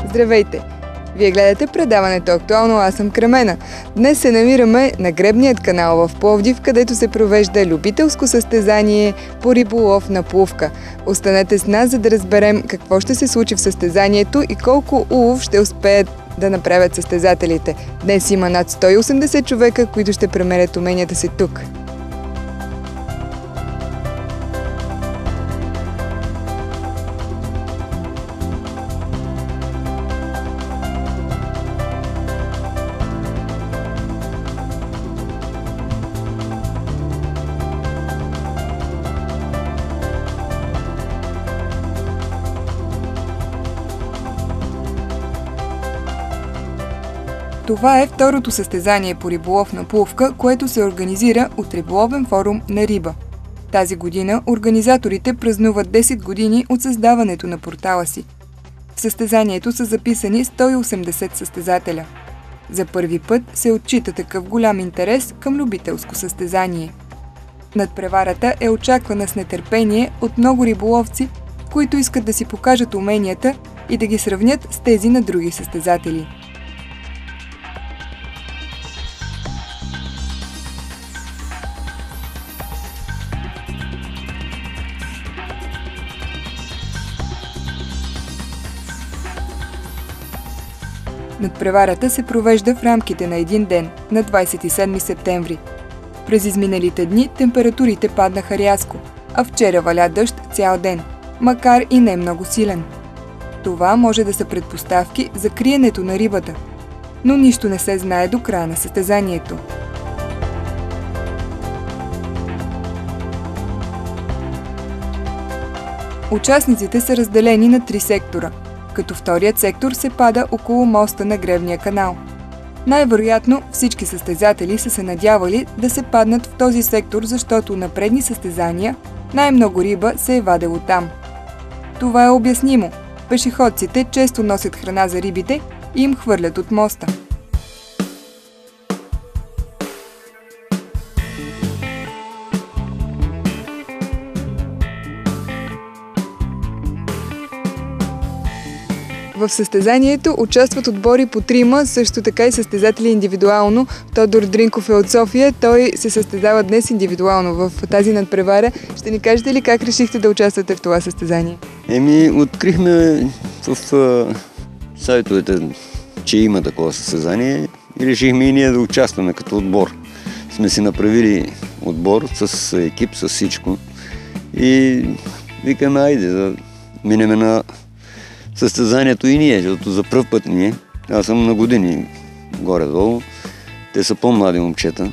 Здравейте! Вие гледате предаването Актуално, аз съм Кремена. Днес се намираме на гребният канал в Пловдив, където се провежда любителско състезание по риболов на плувка. Останете с нас, за да разберем какво ще се случи в състезанието и колко улов ще успеят да направят състезателите. Днес има над 180 човека, които ще премерят уменията си тук. Това е второто състезание по риболов на плувка, което се организира от Риболовен форум на Риба. Тази година организаторите празнуват 10 години от създаването на портала си. В състезанието са записани 180 състезателя. За първи път се отчита такъв голям интерес към любителско състезание. Надпреварата е очаквана с нетърпение от много риболовци, които искат да си покажат уменията и да ги сравнят с тези на други състезатели. Надпреварата се провежда в рамките на един ден, на 27 септември. През изминалите дни температурите паднаха рязко, а вчера валя дъжд цял ден, макар и не много силен. Това може да са предпоставки за криенето на рибата, но нищо не се знае до края на състезанието. Участниците са разделени на 3 сектора, като вторият сектор се пада около моста на гребния канал. Най-вероятно всички състезатели са се надявали да се паднат в този сектор, защото на предни състезания най-много риба се е вадело там. Това е обяснимо. Пешеходците често носят храна за рибите и им хвърлят от моста. В състезанието участват отбори по 3, също така и състезатели индивидуално. Тодор Дринков е от София, той се състезава днес индивидуално в тази надпревара. Ще ни кажете ли как решихте да участвате в това състезание? Открихме в сайтовете, че има такова състезание и решихме и ние да участваме като отбор. Сме си направили отбор с екип, с всичко и викаме, айде да минеме на състезанието и ние, защото за пръв път ние, аз съм на години горе-долу, те са по-млади момчета,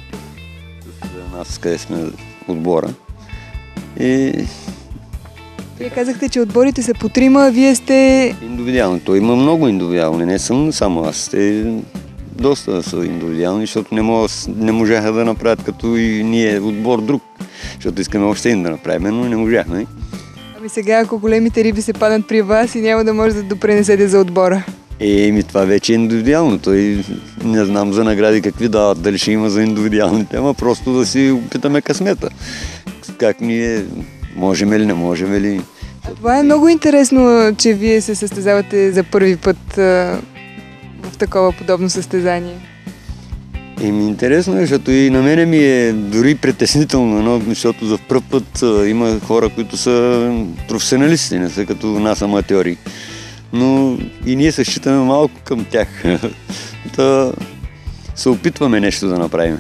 с нас къде сме отбора. И... Вие казахте, че отборите са по 3, а вие сте... Индивидуални, то има много индивидуални, не съм само аз, те доста са индивидуални, защото не можаха да направят като и ние отбор друг, защото искаме още един да направим, но не можахме. Ами сега, ако големите риби се паднат при вас и няма да може да допринесете за отбора? Това вече е индивидуално. Той не знам за награди какви дават, дали ще има за индивидуалните, ама просто да си опитаме късмета. Как ние можем ли, не можем ли. Това е много интересно, че вие се състезавате за първи път в такова подобно състезание. Интересно е, защото и на мене ми е дори притеснително, защото за пръв път има хора, които са професионалисти, не са като нас аматьори. Но и ние се считаме малко към тях. Да се опитваме нещо да направим.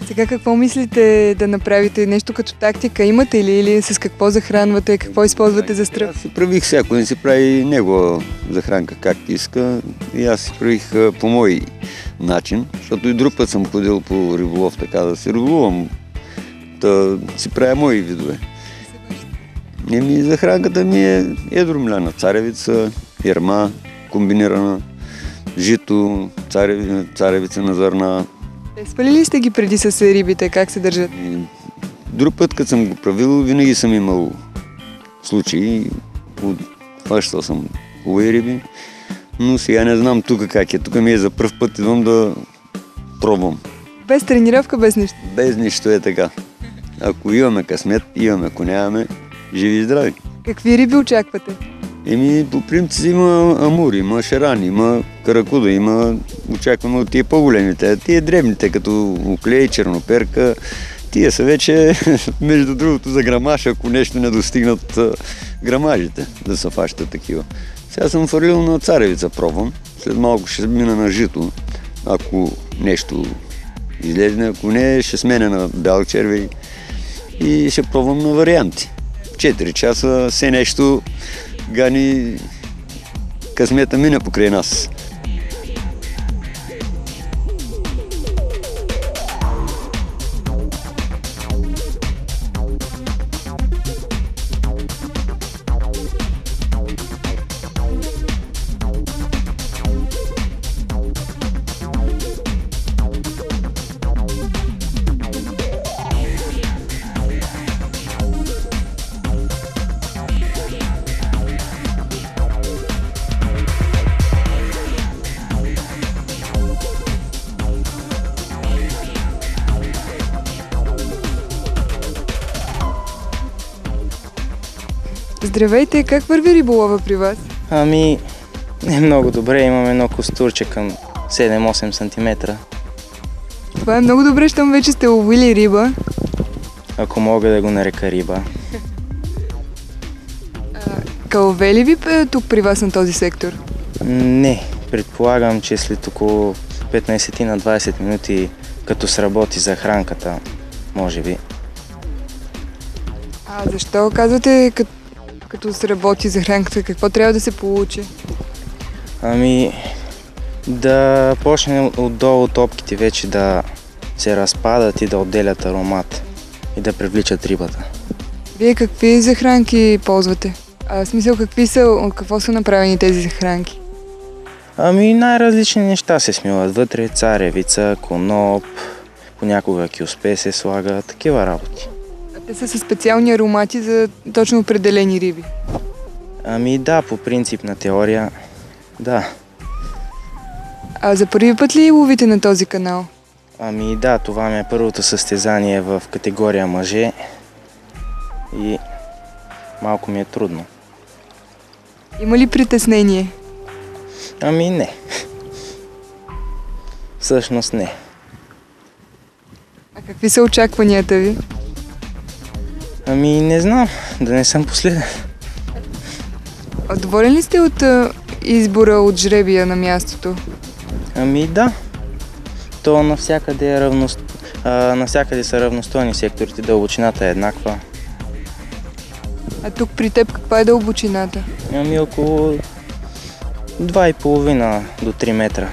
А сега какво мислите да направите? Нещо като тактика имате ли или с какво захранвате, какво използвате за стръв? Аз си правих всяко, не си прави негова захранка както иска и аз си правих по мой начин, защото и друг път съм ходил по риболов, така да се риболувам, да си правя мои видове. Захранката ми е едромляна, царевица, ерма, комбинирана, жито, царевица на зърна. Спали ли сте ги преди с рибите, как се държат? Друг път, като съм го правил, винаги съм имал случаи, хващал съм хубави риби, но сега не знам тук как е. Тук ми е за пръв път, идвам да пробвам. Без тренировка, без нищо? Без нищо е така. Ако имаме късмет, имаме, ако нямаме, живи и здрави. Какви риби очаквате? По принцип има амури, има шарани, има каракуда, очакваме от тия по-големите. Тия дребните, като оклей, черноперка, тия са вече, между другото, за грамаж, ако нещо не достигнат грамажите, да се фащат такива. Сега съм фърлил на царевица, пробвам. След малко ще мина на жито, ако нещо излезне, ако не, ще сменя на бял червей и ще пробвам на варианти. 4 часа все нещо гани, късмета мина покрай нас. Здравейте, как върви риболова при вас? Не много добре, имам едно костурче към 7-8 см. Това е много добре, щом вече сте ловили риба. Ако мога да го нарека риба. Кълве ли ви тук при вас на този сектор? Не, предполагам, че след около 15 на 20 минути, като сработи захранката, може би. Защо казвате като се работи захранката? Какво трябва да се получи? Да почне отдолу топките вече да се разпадат и да отделят аромат и да привличат рибата. Вие какви захранки ползвате? В смисъл, от какво са направени тези захранки? Най-различни неща се смилат вътре, царевица, коноп, понякога кюспе се слага, такива работи. Те са със специални аромати за точно определени риби? Да, по принцип на теория, да. За първи път ли ловите на този канал? Да, това ми е първото състезание в категория мъже и малко ми е трудно. Има ли притеснение? Не. Всъщност не. Какви са очакванията ви? Не знам, да не съм последен. Доволен ли сте от избора от жребия на мястото? Да. То навсякъде навсякъде са равностойни секторите, дълбочината е еднаква. Тук при теб каква е дълбочината? Около 2,5 до 3 метра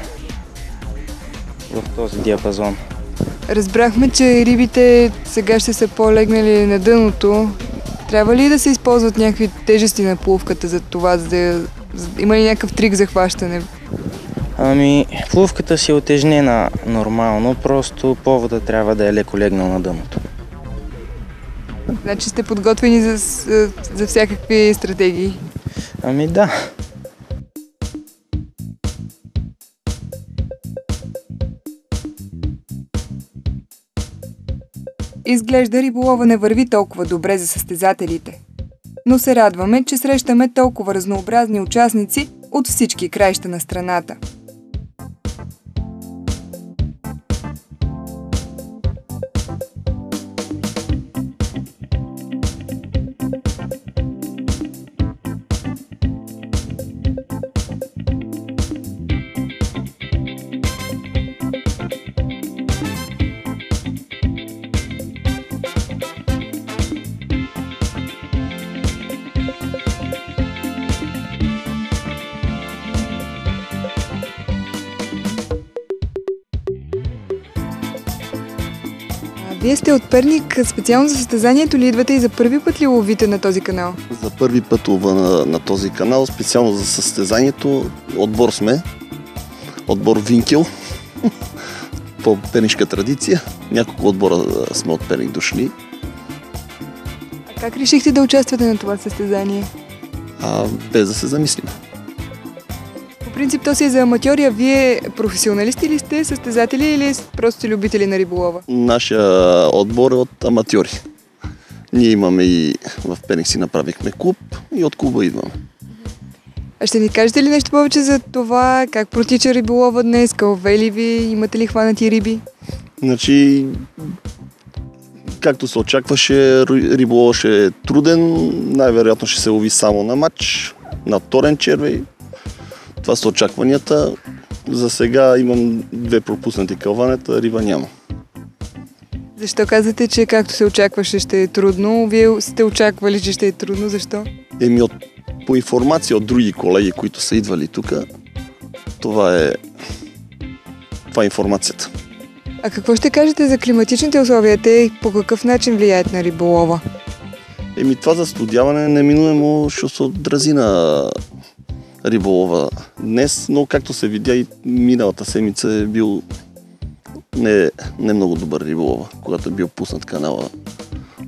в този диапазон. Разбрахме, че рибите сега ще са по-легнали на дъното. Трябва ли да се използват някакви тежести на плувката за това? Има ли някакъв трик за хващане? Плувката си е утежнена нормално, просто повода трябва да е леко легнал на дъното. Значи сте подготвени за всякакви стратегии? Да. Изглежда риболова не върви толкова добре за състезателите. Но се радваме, че срещаме толкова разнообразни участници от всички краища на страната. Вие сте от Перник специално за състезанието ли идвате и за първи път ли ловите на този канал? За първи път лова на този канал, специално за състезанието. Отбор сме. Отбор Винкел. По пернишка традиция. Няколко отбора сме от Перник дошли. Как решихте да участвате на това състезание? Без да се замислим. По принцип то си е за аматьори, а вие професионалисти ли сте, състезатели или просто сте любители на риболова? Нашия отбор е от аматьори. Ние имаме и в Перник си направихме клуб и от клуба идваме. А ще ни кажете ли нещо повече за това, как протича риболова днес, кълве ли ви, имате ли хванати риби? Значи, както се очакваше, риболова ще е труден, най-вероятно ще се лови само на мач, на торен червей. Това са очакванията. За сега имам 2 пропуснати кълванета, риба няма. Защо казвате, че както се очакваше ще е трудно? Вие сте очаквали, че ще е трудно, защо? По информация от други колеги, които са идвали тук, това е информацията. А какво ще кажете за климатичните условия? Те по какъв начин влияят на риболова? Това застудяване неминуемо ще се отрази на риболова днес, но както се видя и миналата седмица е бил не много добър риболова, когато е бил пуснат канала,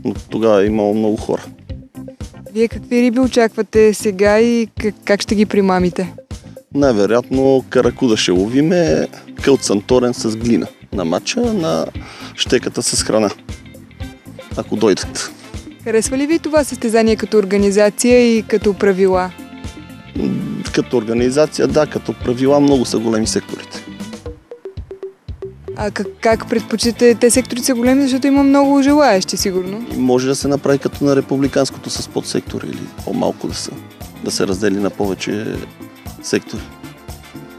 но тогава е имало много хора. Вие какви риби очаквате сега и как ще ги примамите? Най-вероятно каракуда ще ловиме, кълт санторен с глина на мача, на щеката с храна, ако дойдат. Харесва ли ви това състезание като организация и като правила? Като организация, да, като правила много са големи секторите. А как предпочитате? Те секторите са големи, защото има много желаещи, сигурно. И може да се направи като на републиканското с подсектори или по-малко да се раздели на повече сектори.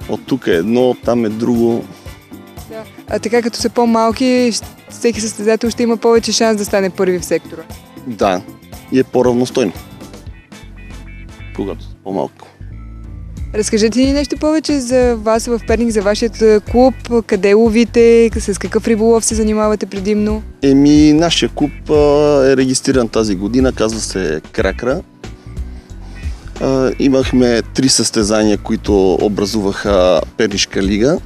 От тук е едно, там е друго. Да. А така като са по-малки, всеки състезател ще има повече шанс да стане първи в сектора. Да, и е по-равностойно, когато са по-малко. Разкажете ни нещо повече за вас в Перник, за вашият клуб, къде ловите, с какъв риболов се занимавате предимно? Нашия клуб е регистриран тази година, казва се Кракра. Имахме 3 състезания, които образуваха Пернишка лига.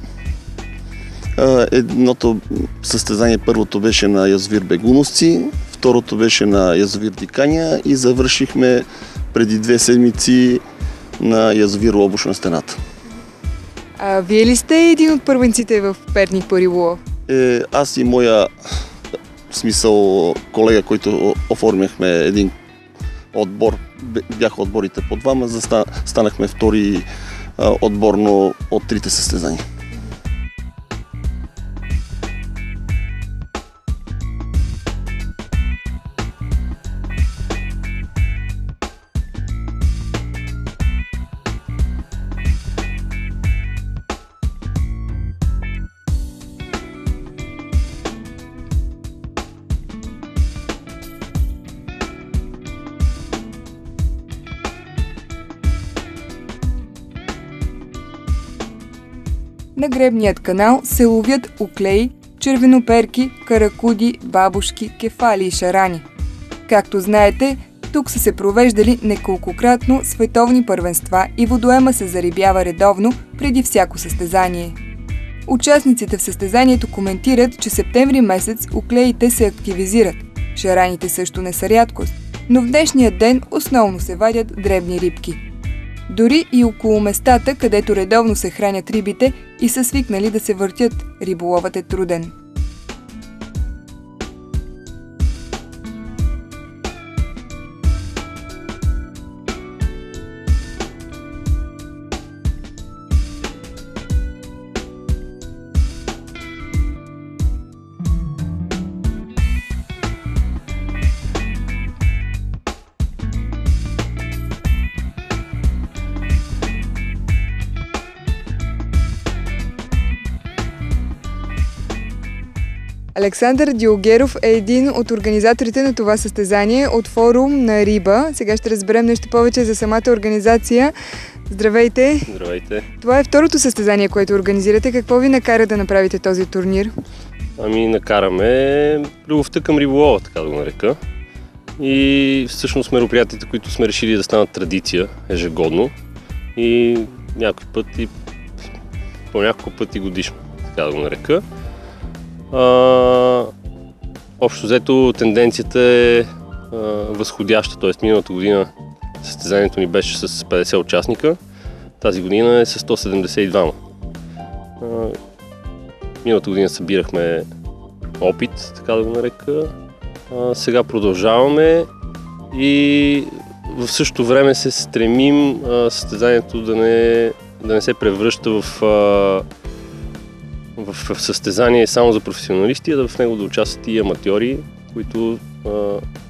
Едното състезание, първото беше на язовир Бегуновци, второто беше на язовир Диканя и завършихме преди 2 седмици на язовир Лобуш на стената. А вие ли сте един от първенците в Перник по риболов? Аз и моя колега, който оформяхме един отбор, бяха отборите по 2, станахме втори отборно от 3 състезания. На гребният канал се ловят уклеи, червеноперки, каракуди, бабушки, кефали и шарани. Както знаете, тук са се провеждали неколкократно световни първенства и водоема се зарибява редовно преди всяко състезание. Участниците в състезанието коментират, че септември месец уклеите се активизират. Шараните също не са рядкост, но в днешния ден основно се вадят дребни рибки. Дори и около местата, където редовно се хранят рибите и са свикнали да се въртят, риболовът е труден. Александър Диогеров е един от организаторите на това състезание от форум на Риба. Сега ще разберем нещо повече за самата организация. Здравейте! Здравейте! Това е второто състезание, което организирате. Какво ви накара да направите този турнир? Накараме любовта към риболова, така да го нарека. И всъщност мероприятията, които сме решили да станат традиция ежегодно и по няколко пъти годишно, така да го нарека. Общо взето тенденцията е възходяща, т.е. миналата година състезанието ни беше с 50 участника, тази година е с 172. Миналата година събирахме опит, така да го нарека. Сега продължаваме и в същото време се стремим състезанието да не се превръща в състезание само за професионалисти, а да в него да участват и аматьори, които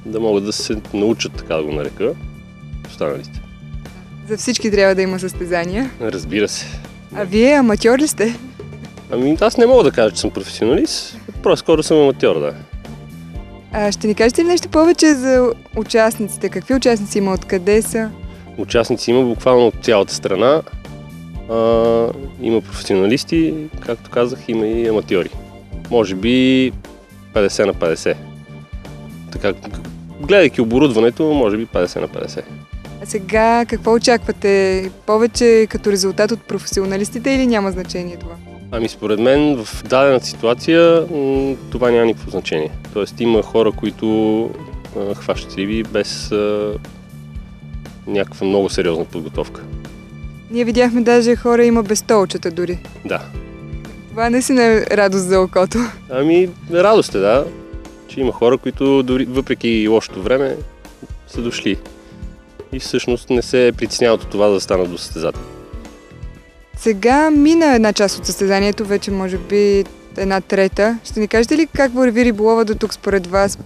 да могат да се научат, така да го нарека, останалите. За всички трябва да има състезания. Разбира се. А вие аматьор ли сте? Ами аз не мога да кажа, че съм професионалист, просто скоро съм аматьор, да. Ще ни кажете ли нещо повече за участниците? Какви участници има? Откъде са? Участници има буквално от цялата страна. Има професионалисти, както казах, има и аматьори. Може би 50 на 50. Така, гледайки оборудването, може би 50 на 50. А сега какво очаквате? Повече като резултат от професионалистите или няма значение това? Ами според мен в дадена ситуация това няма никакво значение. Тоест има хора, които хващат риби без някаква много сериозна подготовка. Ние видяхме даже хора има без толчета дори. Да. Това наистина е радост за окото. Ами радост е, да, че има хора, които дори, въпреки лошото време са дошли. И всъщност не се притесняват от това да станат до състезатели. Сега мина една част от състезанието, вече може би една трета. Ще ни кажете ли как върви риболова до тук според вас,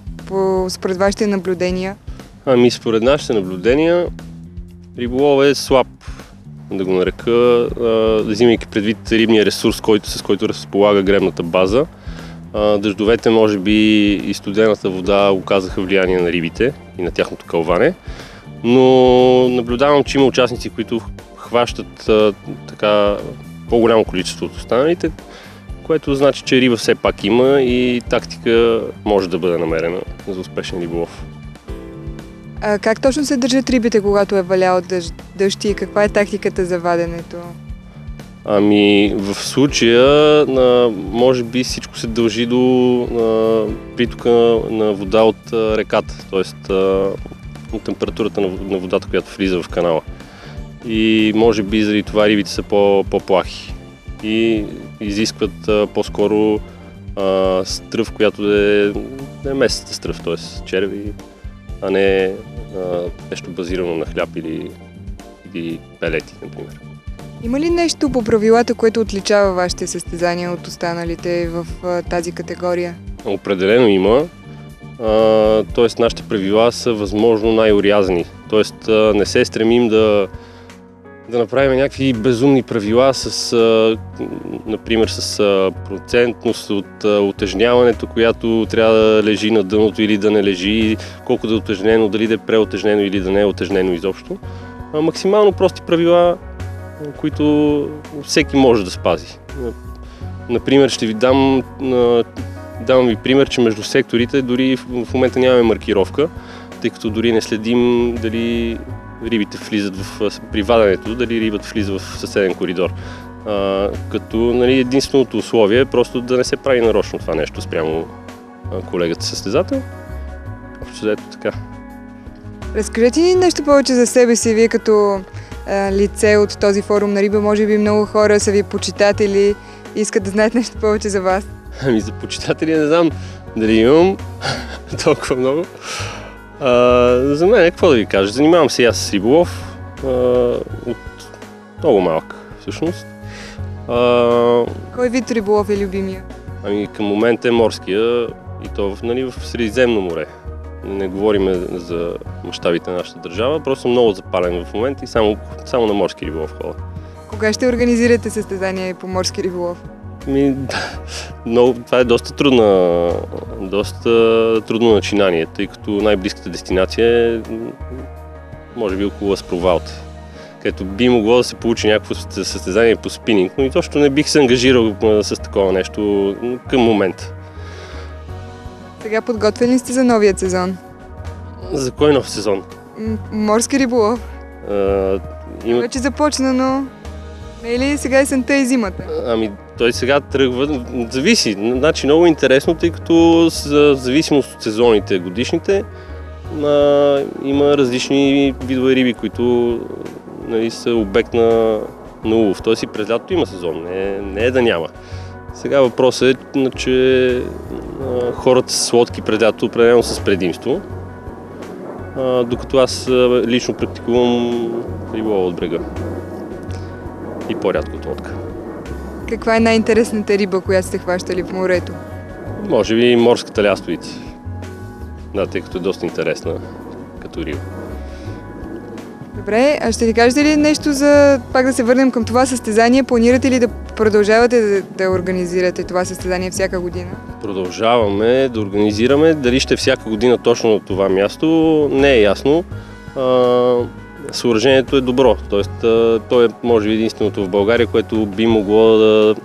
според вашите наблюдения? Ами според нашите наблюдения риболова е слаб, да го нарека, взимайки предвид рибния ресурс, с който разполага гребната база. Дъждовете, може би и студената вода оказаха влияние на рибите и на тяхното кълване. Но наблюдавам, че има участници, които хващат така по-голямо количество от останалите, което значи, че риба все пак има и тактика може да бъде намерена за успешен риболов. А как точно се държат рибите, когато е валял дъжд и каква е тактиката за ваденето? Ами в случая може би всичко се дължи до притока на вода от реката, т.е. от температурата на водата, която влиза в канала. И може би заради това рибите са по-плахи и изискват по-скоро стръв, която е местната стръв, т.е. черви, а не нещо базирано на хляб или пелети, например. Има ли нещо по правилата, което отличава вашите състезания от останалите в тази категория? Определено има. Тоест нашите правила са възможно най-орязани. Тоест не се стремим да направим някакви безумни правила например с процентност от утежняването, която трябва да лежи на дъното или да не лежи, колко да е утежнено, дали да е преутежнено или да не е утежнено изобщо. Максимално прости правила, които всеки може да спази. Например, ще ви давам ви пример, че между секторите дори в момента нямаме маркировка, тъй като дори не следим дали рибите влизат при ваденето, дали рибата влиза в съседен коридор. Като единственото условие е просто да не се прави нарочно това нещо спрямо колегата състезател. Общо взето така. Разкажете ни нещо повече за себе си, вие като лице от този форум на риба. Може би много хора са ви почитатели и искат да знаят нещо повече за вас. Ами за почитатели не знам дали имам толкова много. За мен, какво да ви кажа, занимавам се и аз с риболов от много малък, всъщност. Кой вид риболов е любимия? Ами към момента е морския и то в Средиземно море. Не говорим за мащабите на нашата държава, просто много запален в момента и само на морски риболов ходя. Кога ще организирате състезания по морски риболов? Това е доста трудно начинание, тъй като най-близката дестинация е може би около Аспровалта, където би могло да се получи някакво състезание по спининг, но и точно не бих се ангажирал с такова нещо към момента. Сега подготвени сте за новият сезон? За кой нов сезон? Морски риболов. Вече започна, но не е ли сега есента и зимата? Ами той сега тръгва, зависи. Значи много интересно, тъй като в зависимост от сезоните годишните има различни видове риби, които са обект на улов. Тоест и през лятото има сезон, не е да няма. Сега въпросът е, че хората с лодки през лятото определено с предимство. докато аз лично практикувам риболов от брега. И по-рядко от лодка. Каква е най-интересната риба, която сте хващали в морето? Може би морската лястовица. Да, тъй като е доста интересна като риба. Добре, а ще ни кажете ли нещо за, пак да се върнем към това състезание? Планирате ли да продължавате да организирате това състезание всяка година? Продължаваме да организираме. Дали ще всяка година точно на това място, не е ясно. Съоръжението е добро, т.е. то е може би единственото в България, което би могло да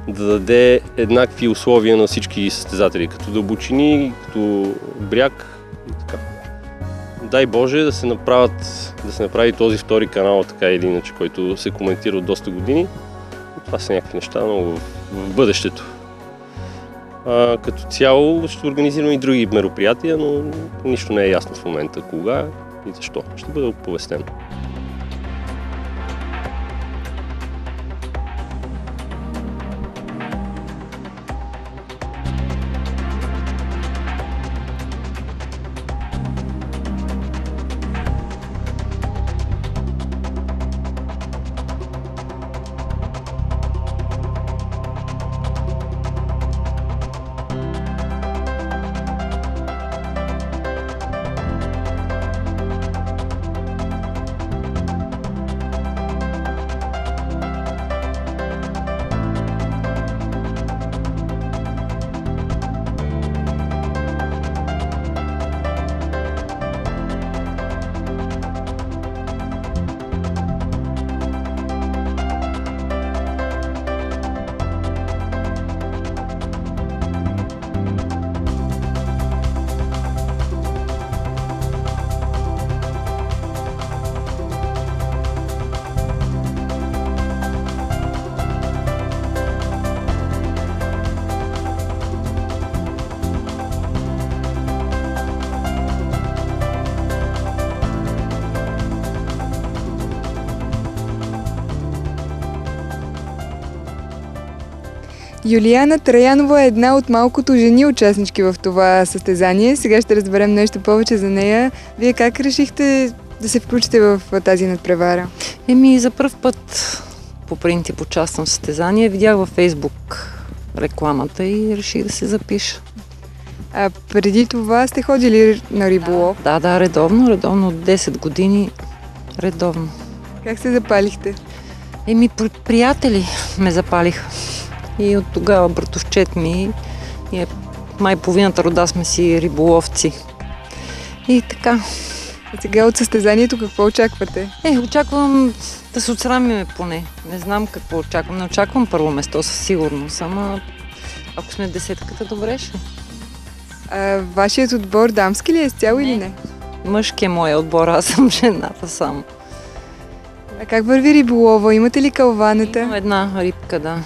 даде еднакви условия на всички състезатели, като дълбочини, като бряг и така. Дай Боже да се направи този втори канал, така или иначе, който се коментира от доста години. Това са някакви неща, но в бъдещето. Като цяло ще организираме и други мероприятия, но нищо не е ясно в момента кога и защо. Ще бъде оповестено. Юлияна Траянова е една от малкото жени участнички в това състезание. Сега ще разберем нещо повече за нея. Вие как решихте да се включите в тази надпревара? За пръв път по принцип участвам в състезание. Видях във Фейсбук рекламата и реших да се запиша. А преди това сте ходили на риболов? Да, редовно от 10 години редовно. Как се запалихте? Приятели ме запалиха. И от тогава братовчет ми, май половината рода сме си риболовци. И така. А сега от състезанието какво очаквате? Очаквам да се отсрамиме поне. Не знам какво очаквам. Не очаквам първо место със сигурност, ама ако сме в десетката, добре ще. А вашият отбор дамски ли е изцяло или не? Мъжки е моя отбор, аз съм жената само. А как върви риболова? Имате ли кълванета? Имам една рибка, да.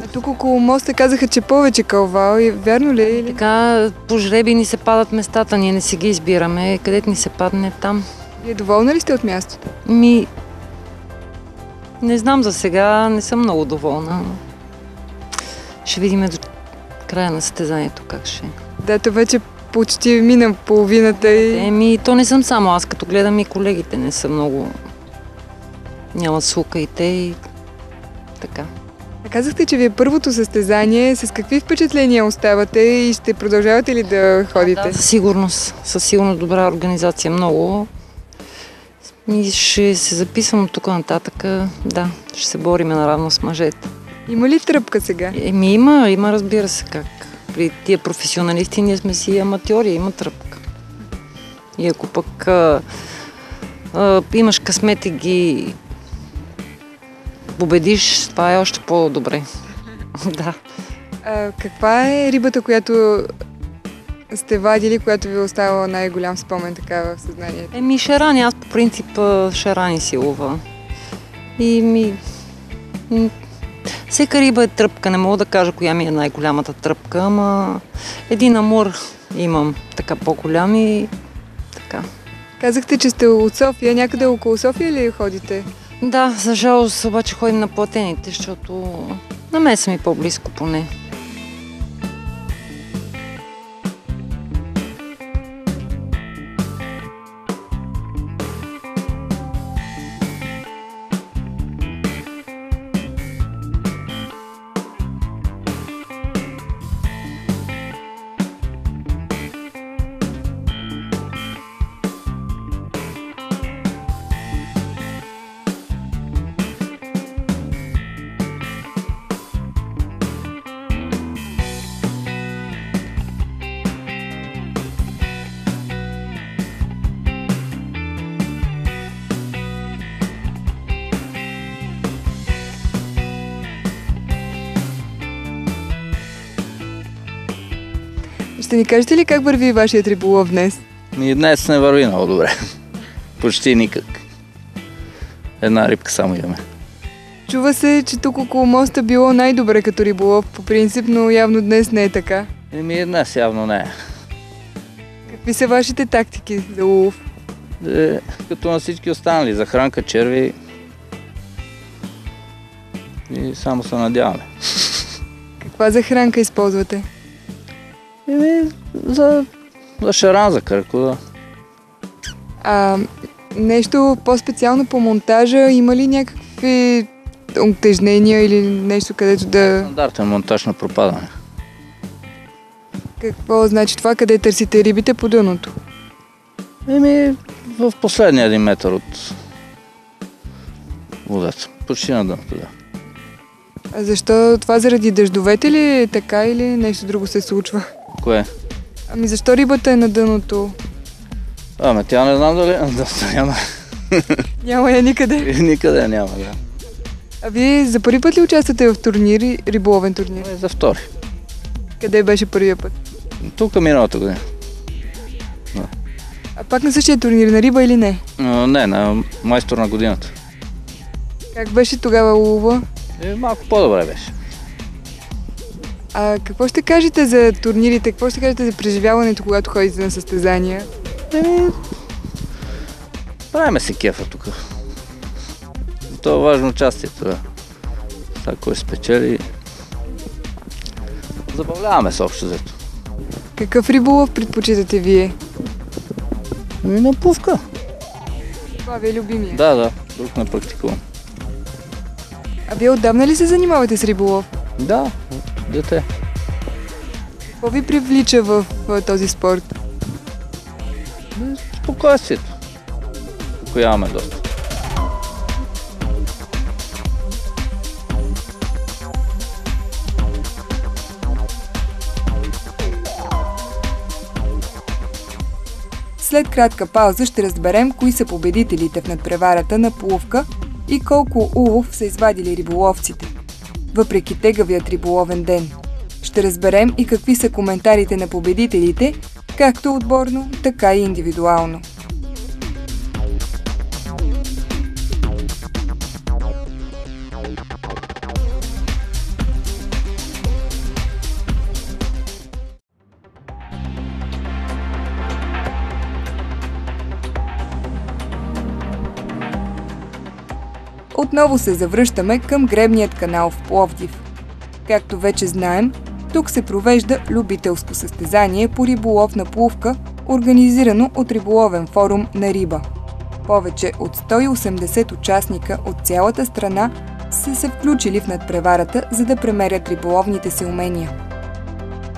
А тук около моста казаха, че повече кълвал. И вярно ли е? Така, по жреби ни се падат местата, ние не си ги избираме. Където ни се падне там. Вие доволна ли сте от мястото? Не знам за сега, не съм много доволна. Ще видим до края на състезанието как ще. Да, то вече почти мина половината и... То не съм само аз, като гледам и колегите не са много... Нямат слука и те и така. Казахте, че ви е първото състезание. С какви впечатления оставате и ще продължавате ли да ходите? Да, със сигурност. Със сигурно добра организация. Много. И ще се записвам от тук нататък. Да, ще се бориме наравно с мъжете. Има ли тръпка сега? Има, разбира се как. При тия професионалисти ние сме си аматьори, има тръпка. И ако пък имаш късмет и ги победиш, това е още по-добре. Да. Каква е рибата, която сте вадили, която ви е оставила най-голям спомен така в съзнанието? Шарани. Аз по принцип шарани си лова. Всека риба е тръпка. Не мога да кажа коя ми е най-голямата тръпка, ама един амур имам така по-голям и така. Казахте, че сте от София. Някъде около София ли ходите? Да, за жалост обаче ходим на платените, защото на мен са ми по-близко поне. Ще ни кажете ли как върви вашият риболов днес? И днес не върви много добре. Почти никак. Една рибка само имаме. Чува се, че тук около моста било най-добре като риболов по принцип, но явно днес не е така. Днес явно не е. Какви са вашите тактики за улов? Като на всички останали, захранка, черви и само се надяваме. Каква захранка използвате? За шаран, за кръкода. Нещо по-специално по монтажа, има ли някакви утежнения или нещо, където да... Стандартен монтаж на пропадане. Какво значи това, къде търсите рибите по дъното? В последния 1 метър от водата. Почти на дъното, да. А защо това заради дъждовете ли е така или нещо друго се случва? Кое? Защо рибата е на дъното? Тя не знам дали няма. Няма я никъде? Никъде няма, да. А вие за първи път ли участвате в турнири, риболовен турнир? За втори. Къде беше първия път? Тук миналата година. А пак на същия турнир на риба или не? Не, на майстор на годината. Как беше тогава улова? Малко по-добре беше. А какво ще кажете за турнирите? Какво ще кажете за преживяването, когато ходите на състезания? Правиме се кефа тук. Това е важно участието. Да. Сега кой спечели. Забавляваме се общо взето. Какъв риболов предпочитате вие? На пувка. Това ви е любимия? Да, друг не практикувам. А вие отдавна ли се занимавате с риболов? Да, дете. Какво ви привлича в този спорт? Спокойствието. Успокояваме доста. След кратка пауза ще разберем кои са победителите в надпреварата на плувка и колко улов са извадили риболовците, въпреки тегавият риболовен ден. Ще разберем и какви са коментарите на победителите, както отборно, така и индивидуално. Отново се завръщаме към гребният канал в Пловдив. Както вече знаем, тук се провежда любителско състезание по риболов на плувка, организирано от Риболовен форум на Риба. Повече от 180 участника от цялата страна са се включили в надпреварата, за да премерят риболовните си умения.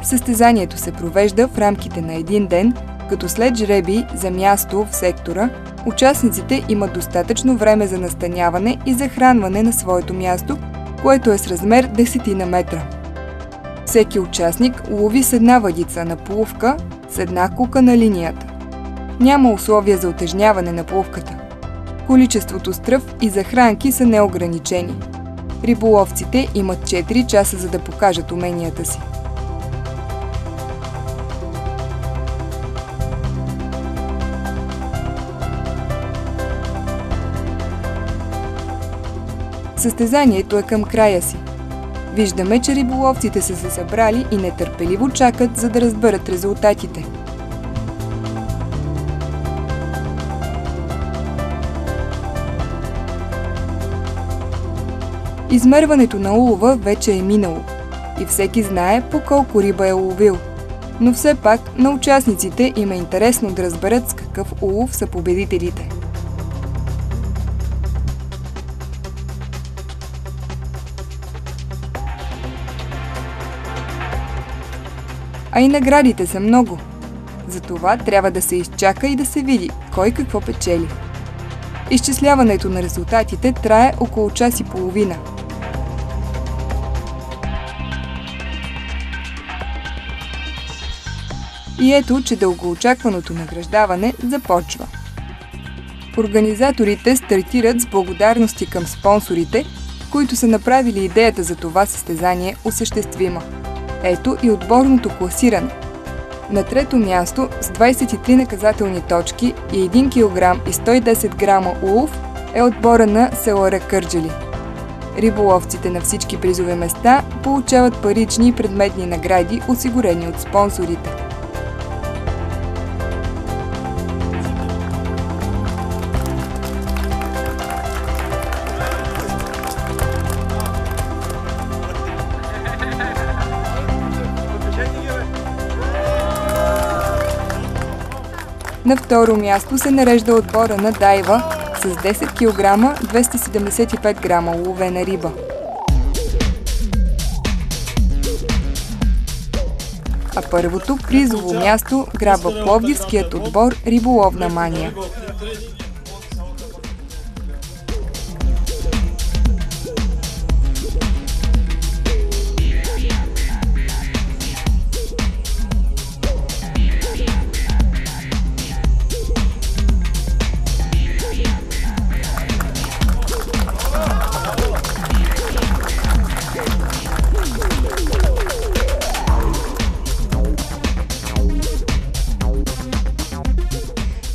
Състезанието се провежда в рамките на един ден, като след жребий за място в сектора, участниците имат достатъчно време за настаняване и захранване на своето място, което е с размер 10 метра. Всеки участник лови с една въдица на плувка с една кука на линията. Няма условия за утежняване на плувката. Количеството стръв и захранки са неограничени. Риболовците имат 4 часа за да покажат уменията си. Състезанието е към края си. Виждаме, че риболовците са се събрали и нетърпеливо чакат, за да разберат резултатите. Измерването на улова вече е минало и всеки знае по колко риба е уловил. Но все пак на участниците им е интересно да разберат с какъв улов са победителите. А и наградите са много. Затова трябва да се изчака и да се види кой какво печели. Изчисляването на резултатите трае около час и половина. И ето, че дългоочакваното награждаване започва. Организаторите стартират с благодарности към спонсорите, които са направили идеята за това състезание осъществима. Ето и отборното класиране. На трето място с 23 наказателни точки и 1 кг и 110 грама улов е отбора на село Кърджали. Риболовците на всички призови места получават парични и предметни награди, осигурени от спонсорите. На второ място се нарежда отбора на Дайва с 10 кг 275 грама уловена риба. А първото призово място грабва пловдивският отбор Риболовна мания.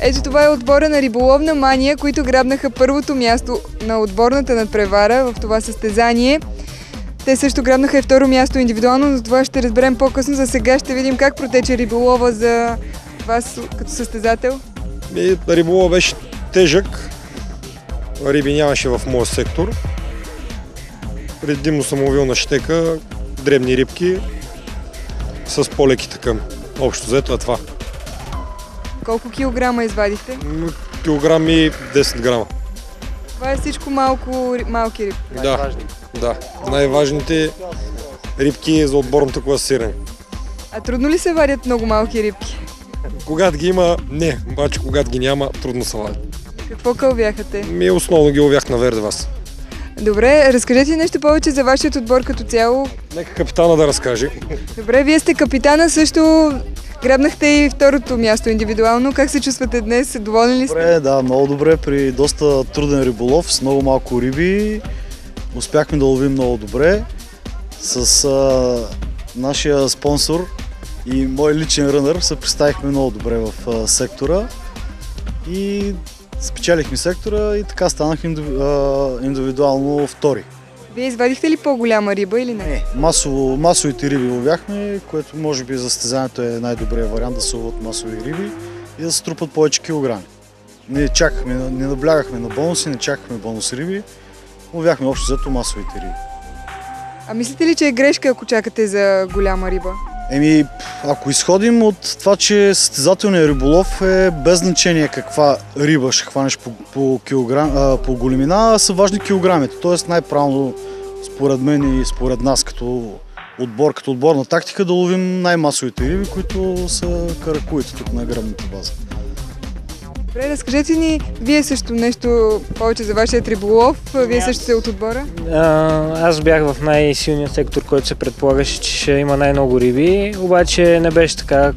Ето това е отбора на Риболовна мания, които грабнаха първото място на отборната надпревара в това състезание. Те също грабнаха и второ място индивидуално, но това ще разберем по-късно. За сега ще видим как протече риболова за вас като състезател. Риболова беше тежък. Риби нямаше в моя сектор. Предимно съм ловил на щека, дребни рибки с по-леките към. Общо взето е това. Колко килограма извадихте? Килограми 10 грама. Това е всичко малки рибки. Да. Най-важните рибки за отборното класиране. А трудно ли се вадят много малки рибки? Когато ги има, не. Обаче когато ги няма, трудно се вадят. Какво кълвяха те? Основно ги ловях на Вердевас. Добре, разкажете нещо повече за вашият отбор като цяло. Нека капитана да разкаже. Добре, вие сте капитана, също грабнахте и второто място индивидуално. Как се чувствате днес? Доволен ли сте? Добре, да, много добре. При доста труден риболов с много малко риби успяхме да ловим много добре. С нашия спонсор и мой личен рънър се представихме много добре в сектора и спечелихме сектора и така станах индивидуално втори. Вие извадихте ли по-голяма риба или не? Не, масовите риби ловяхме, което може би за състезанието е най-добрият вариант да се ловят масови риби и да се трупат повече килограми. Не наблягахме на бонуси, не чакахме бонус риби, ловяхме общо взето масовите риби. А мислите ли, че е грешка, ако чакате за голяма риба? Ако изходим от това, че състезателният риболов е без значение каква риба ще хванеш по големина, са важни килограмите. Тоест най-правилно според мен и според нас като отборна тактика да ловим най-масовите риби, които са каракулите тук на гръбната база. Добре, разкажете ни вие също нещо повече за вашия риболов. Вие също сте от отбора? Аз бях в най-силния сектор, който се предполагаше, че ще има най-много риби, обаче не беше така.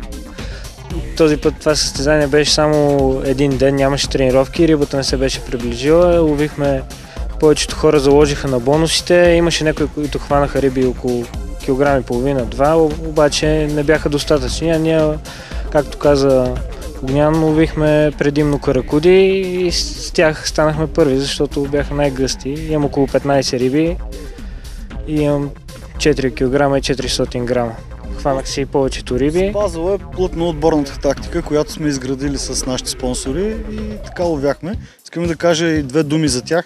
Този път това състезание беше само един ден, нямаше тренировки, рибата не се беше приближила, ловихме, повечето хора заложиха на бонусите, имаше някои, които хванаха риби около килограм и половина-два, обаче не бяха достатъчни, а ние, както каза Огнян, ловихме предимно каракуди и с тях станахме първи, защото бяха най-гъсти. Имам около 15 риби и имам 4 кг и 400 грама. Хванах си и повечето риби. Спазала е плътно отборната тактика, която сме изградили с нашите спонсори и така ловяхме. Искам да кажа и две думи за тях.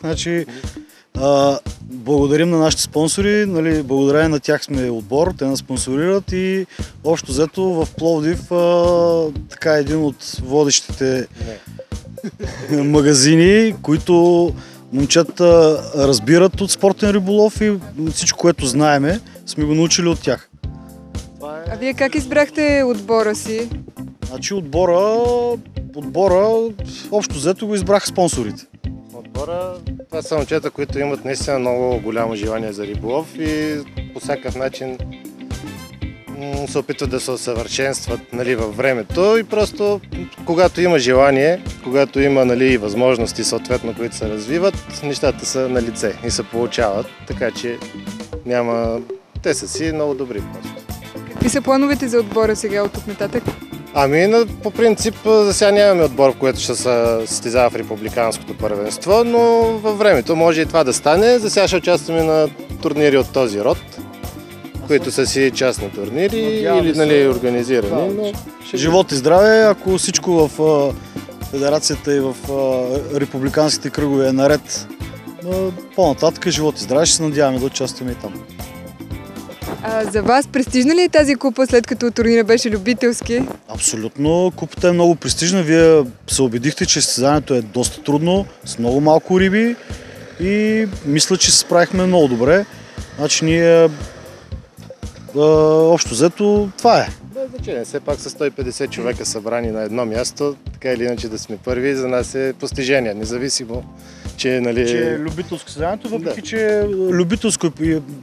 Благодарим на нашите спонсори, благодарение на тях сме отбор, те нас спонсорират и общо взето в Пловдив така един от водещите магазини, които момчета разбират от спортен риболов и всичко, което знаеме, сме го научили от тях. А вие как избрахте отбора си? Отбора общо взето го избрах спонсорите. Отбора, това са момчета, които имат наистина много голямо желание за риболов и по всякакъв начин се опитват да се усъвършенстват във времето и просто когато има желание, когато има възможности съответно, които се развиват, нещата са на лице и се получават, така че те са си много добри просто. Какви са плановете за отбора сега от тук нататък? По принцип, за сега нямаме отбор, в който ще се състезава в републиканското първенство, но във времето може и това да стане. За сега ще участваме на турнири от този род, които са си частни турнири или организирани. Да, живот и здраве, ако всичко в федерацията и в републиканските кръгове е наред, по-нататък живот и здраве, ще се надяваме да участваме и там. За вас престижна ли е тази купа, след като турнира беше любителски? Абсолютно. Купата е много престижна. Вие се убедихте, че състезанието е доста трудно, с много малко риби и мисля, че се справихме много добре. Значи ние общо взето това е. Без значение. Все пак са 150 човека събрани на едно място, така или иначе да сме първи, за нас е постижение, независимо, че е любителско състезанието, въпреки че любителско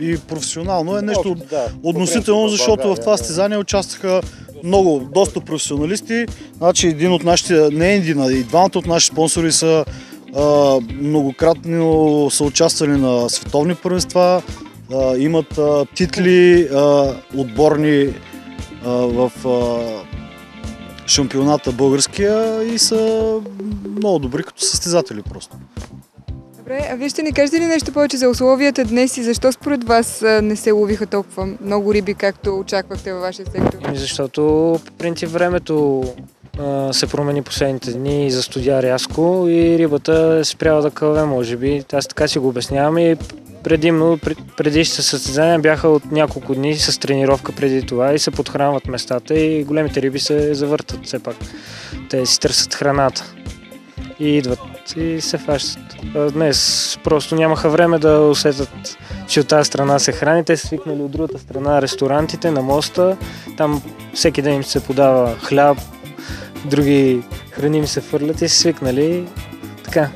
и професионално е нещо относително, защото в това състезание участваха доста професионалисти. Значи и двамата от наши спонсори са многократно са участвали на световни първенства, имат титли отборни в шампионата българския и са много добри като състезатели просто. Добре, а вие ще ни кажете ли нещо повече за условията днес и защо според вас не се ловиха толкова много риби, както очаквахте във вашия сектор? Защото по принцип времето се промени последните дни и застудя рязко и рибата е спряла да кълве, може би. Аз така си го обяснявам и предишните състезания бяха от няколко дни с тренировка преди това и се подхранват местата и големите риби се завъртат все пак. Те си търсят храната и идват и се фащат. Днес просто нямаха време да усетят, че от тази страна се храни. Те са свикнали от другата страна ресторантите на моста. Там всеки ден им се подава хляб, други храни им се фърлят и са свикнали така.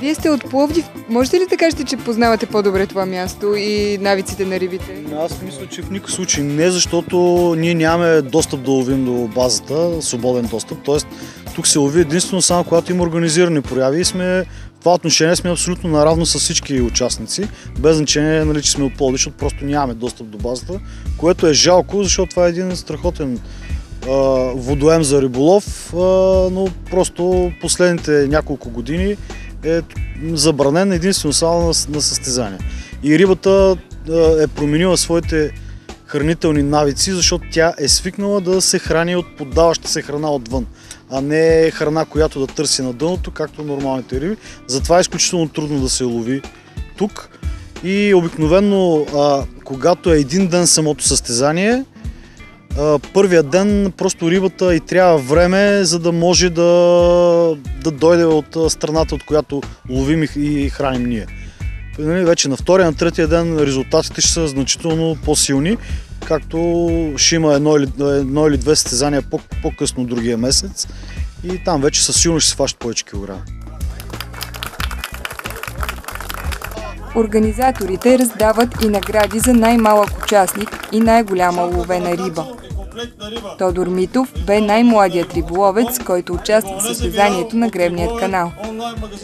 Вие сте от Пловдив. Можете ли да кажете, че познавате по-добре това място и навиците на рибите? Аз мисля, че в никакъв случай не, защото ние нямаме достъп да ловим до базата, свободен достъп. Тоест, тук се лови единствено само когато има организирани прояви и в това отношение сме абсолютно наравно с всички участници, без значение, че сме от Пловдив, защото просто нямаме достъп до базата, което е жалко, защото това е един страхотен водоем за риболов, но просто последните няколко години е забранен единствено само на състезания. И рибата е променила своите хранителни навици, защото тя е свикнала да се храни от поддаваща се храна отвън, а не храна, която да търси на дъното, както нормалните риби. Затова е изключително трудно да се лови тук. И обикновено, когато е един ден самото състезание, първия ден просто рибата и трябва време, за да може да дойде от страната, от която ловим и храним ние. Вече на втория, на третия ден резултатите ще са значително по-силни, както ще има едно или две състезания по-късно другия месец и там вече със сигурност ще се фащат повече килограми. Организаторите раздават и награди за най-малък участник и най-голяма уловена риба. Тодор Митов бе най-младият риболовец, който участва в състезанието на Гребният канал.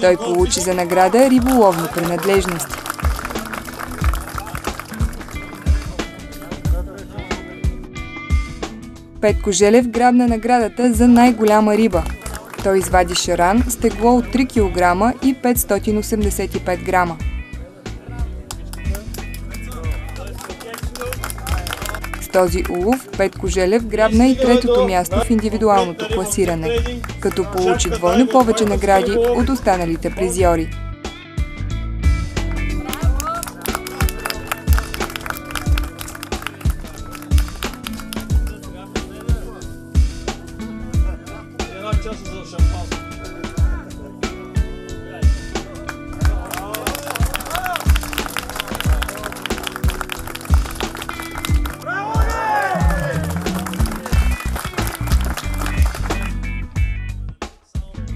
Той получи за награда риболовни принадлежности. Петко Желев грабна наградата за най-голяма риба. Той извади шаран с тегло от 3 кг и 585 грама. С този улов Петко Желев грабна и третото място в индивидуалното класиране, като получи двойно повече награди от останалите призьори.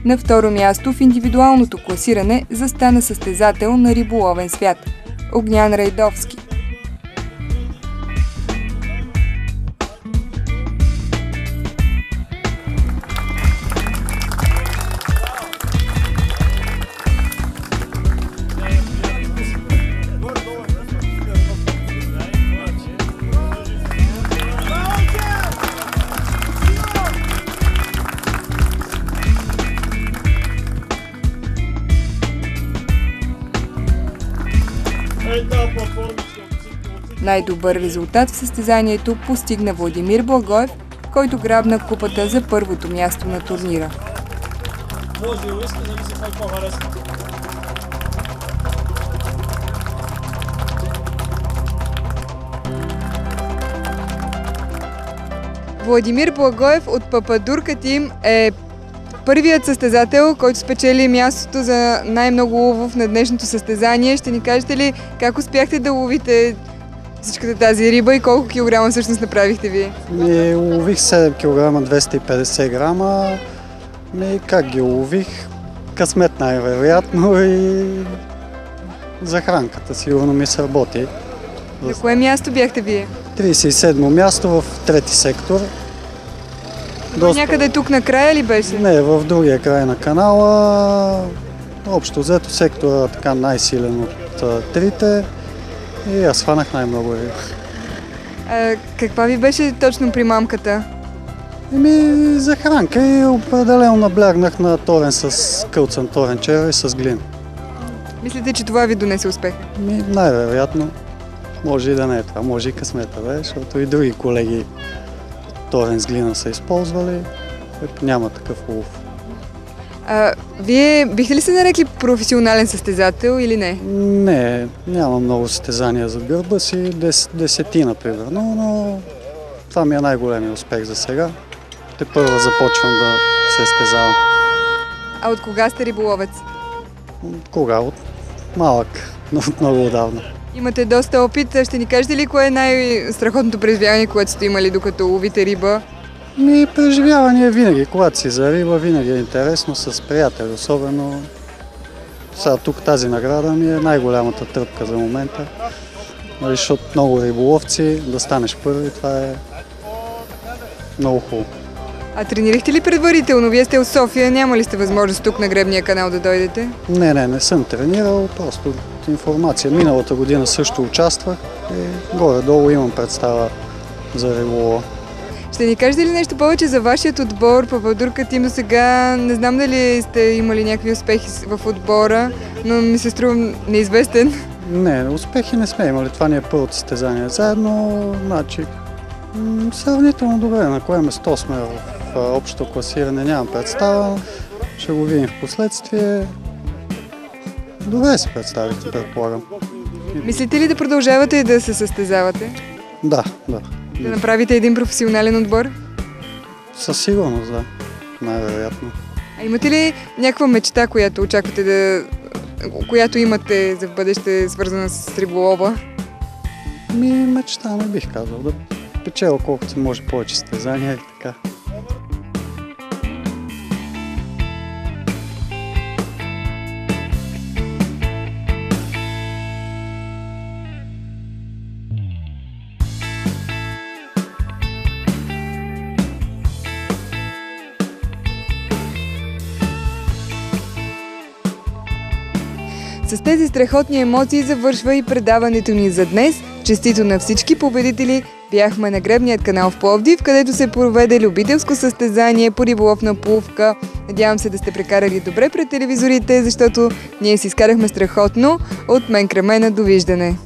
На второ място в индивидуалното класиране застана състезател на риболовен свят – Огнян Райдовски. Най-добър резултат в състезанието постигна Владимир Благоев, който грабна купата за първото място на турнира. Владимир Благоев от Пападурка Тим е първият състезател, който спечели мястото за най-много улов на днешното състезание. Ще ни кажете ли как успяхте да ловите всичката тази риба и колко килограма всъщност направихте вие? Лових 7 кг 250 грама. Как ги лових? Късмет най-вероятно и захранката сигурно ми се работи. На кое място бяхте вие? 37-мо място в трети сектор. Някъде тук на края ли беше? Не, в другия край на канала. Общо взето сектора така най-силен от трите и аз хванах най-много риба. Каква ви беше точно примамката? Захранка и определено наблягнах на торен с кълцан торен червей и с глин. Мислите, че това ви донесе успех? Най-вероятно. Може и да не е това, може и късмета, защото и други колеги торен с глина са използвали, няма такъв улов. Вие бихте ли се нарекли професионален състезател или не? Не, няма много състезания за гърба си, десетина примерно, но това ми е най-големият успех за сега. Тепърва започвам да се състезавам. А от кога сте риболовец? Кога? От малък, но от много отдавна. Имате доста опит. Ще ни кажете ли кое е най-страхотното преживяване, което сте имали докато ловите риба? Преживяване винаги, когато си за риба, винаги е интересно с приятели, особено сега тук тази награда ми е най-голямата тръпка за момента, защото много риболовци, да станеш първи, това е много хубаво. А тренирахте ли предварително? Вие сте от София, няма ли сте възможност тук на Гребния канал да дойдете? Не съм тренирал, просто информация. Миналата година също участвах и горе-долу имам представа за риболова. Ще ни кажете ли нещо повече за вашият отбор Пападурка Тим до сега? Не знам дали сте имали някакви успехи в отбора, но ми се струва неизвестен. Не, успехи не сме имали. Това ни е първото състезание заедно. Значи, сравнително добре. На кое место сме в общото класиране, нямам представа. Ще го видим в последствие. Добре се представихте, предполагам. Мислите ли да продължавате да се състезавате? Да. Да направите един професионален отбор? Със сигурност, да. Най-вероятно. А имате ли някаква мечта, която очаквате която имате за в бъдеще, свързана с риболова? Мечта не бих казал. Да печеля колкото може повече състезания и така. С тези страхотни емоции завършва и предаването ни за днес. Честито на всички победители! Бяхме на Гребният канал в Пловдив, където се проведе любителско състезание по риболов на плувка. Надявам се да сте прекарали добре пред телевизорите, защото ние си изкарахме страхотно. От мен Кремена, довиждане!